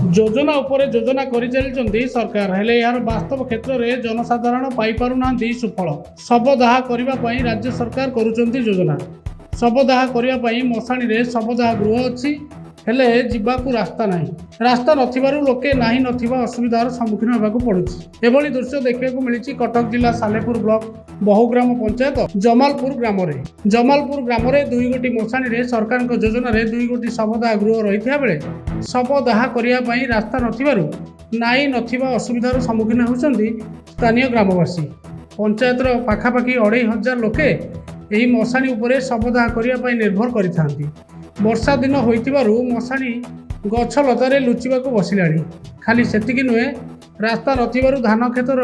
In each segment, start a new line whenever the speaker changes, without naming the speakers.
योजना उपरे योजना करि चलिचंदी सरकार हेले यार वास्तव क्षेत्र में जनसाधारण पाई पारुनांती सुफल। शवदाह करबा पई राज्य सरकार करूचंती योजना। शवदाह करबा पई मशाणी रे शवदाह गृह अछि हेले जिबाकू रास्ता नाही। रास्ता नथिबारु लोके नाही नथिबा असुविधार सम्मुखीन होबाकू पड़ुछि। एभली दृश्य देखिबाकू मिलिछि कटक जिला सालेपुर ब्लॉक बहुग्राम पंचायत जमालपुर ग्राम रे। जमालपुर ग्राम रे दुई गोटी मशाणी रे सरकार योजना रे दुई गोटी शवदाह गृह रहिथिया बेले शवदाह करिया पई रास्ता नथिबारु नाही नथिबा असुविधार सम्मुखीन होउछंती स्थानीय ग्रामवासी। पंचायतर पाखापाखि 2500 लोके एही मशाणी उपरे शवदाह करिया पई निर्भर करिथांती। वर्षा दिन होइतिबारु मशाणी गछ लतारे लुचिबाकू बसिलाणी। खाली सेतिकी नुहे रास्ता नथिबारु धान खेतर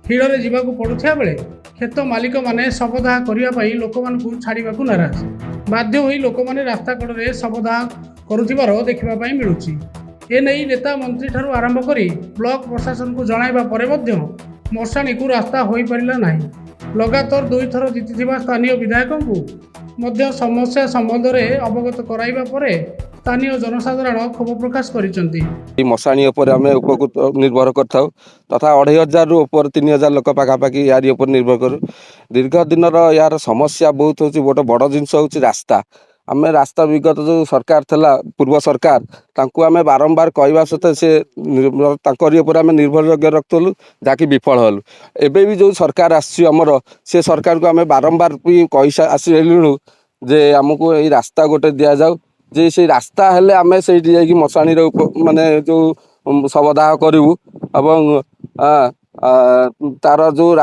हिड़रे जिबाकू पड़ुथिया बेले खेत मालिक माने शवदाह करिया पई लोकमानकू छाड़िबाकू नाराज। बाध्य होई लोकमाने रास्ता कड़े शवदाह करुथिबार देखिबा पई मिलुछि। ए नै नेता मंत्री ठारू आरंभ करी ब्लॉक प्रशासन को जणाइबा परे मध्य मशाणी को रास्ता होई परिला नाही। लगातार 2 थर जीतिथिबा स्थानीय विधायकଙ୍କୁ मध्य समस्या संबंध में अवगत कराइबा परे स्थानीय जनसाधारण क्षोभ प्रकाश करिसंती।
मशाणी उपर आम उपकृत निर्भर कर तथा 2500 रु ऊपर 3000 लोक पाखापाखि यार उपर निर्भर करूँ। दीर्घ दिन यार समस्या बहुत हो गोटे बड़ जिनस हूँ रास्ता। आम रास्ता विगत जो सरकार थला पूर्व सरकार तांकु आम बारंबार कहवा सत्ते से आम निर्भर रखुलु जहाँकि विफल हलु। एबे भी जो सरकार आमर से सरकार को आम बारंबार भी कही आसलु जे आमको यही रास्ता गोटे दि जाऊ जे से रास्ता हेले आम से मशाणी माने जो शवदाह करूँ एवं तार जो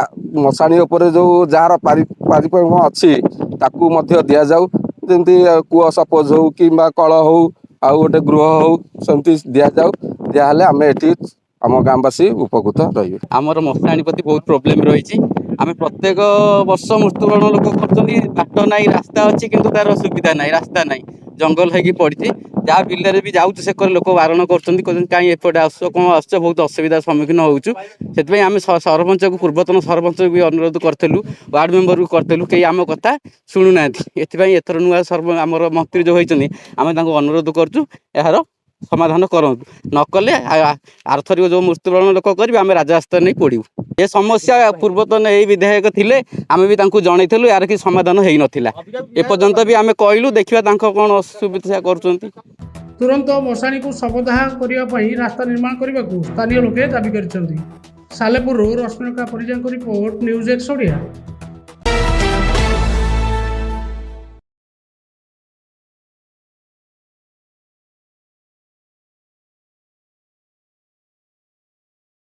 मशाणी उपर जो जार पारिपरिक अच्छी ताकू मध्य दि जाऊ जमी कूह सपोज हो कि कल हो आउ गोटे गृह हो सेमती दि जाऊ दिहले आम एटी आम गाँववासी उपकृत रही।
आमर मशाणी प्रति बहुत प्रोब्लेम रही। आम प्रत्येक वर्ष मृत्युवरण लोक कर बाट ना रास्ता अच्छी किंतु तार सुविधा ना रास्ता ना जंगल होगी पड़ी जहाँ बिल भी जाऊँ से लोक बारण कर कहीं एपटे आस कौन आस बहुत असुविधार सम्मुखीन होचु। से आम सरपंच को पूर्वतन सरपंच भी अनुरोध करूँ वार्ड मेंबर को करूँ कहीं आम कथा शुणुना एथर नुआ आमर मंत्री जो होती आम अनुरोध करूँ यार समाधान करूँ नकले आरथरिक जो मृत्युवरण लोक करेंगे आम राजरास्ता नहीं पड़ू। ये समस्या पूर्वतन यही विधायक थिले आम भी जनईलु यार कि समाधान हो नाला एपर्यंत भी आम कहलु देखा कौन असुविधा कर।
तुरंत मशाणी को शवदाह करिया पई रास्ता निर्माण करने को स्थानीय लोके दाबी करिसंती। Salepur Rashmika Parija report news X Odia.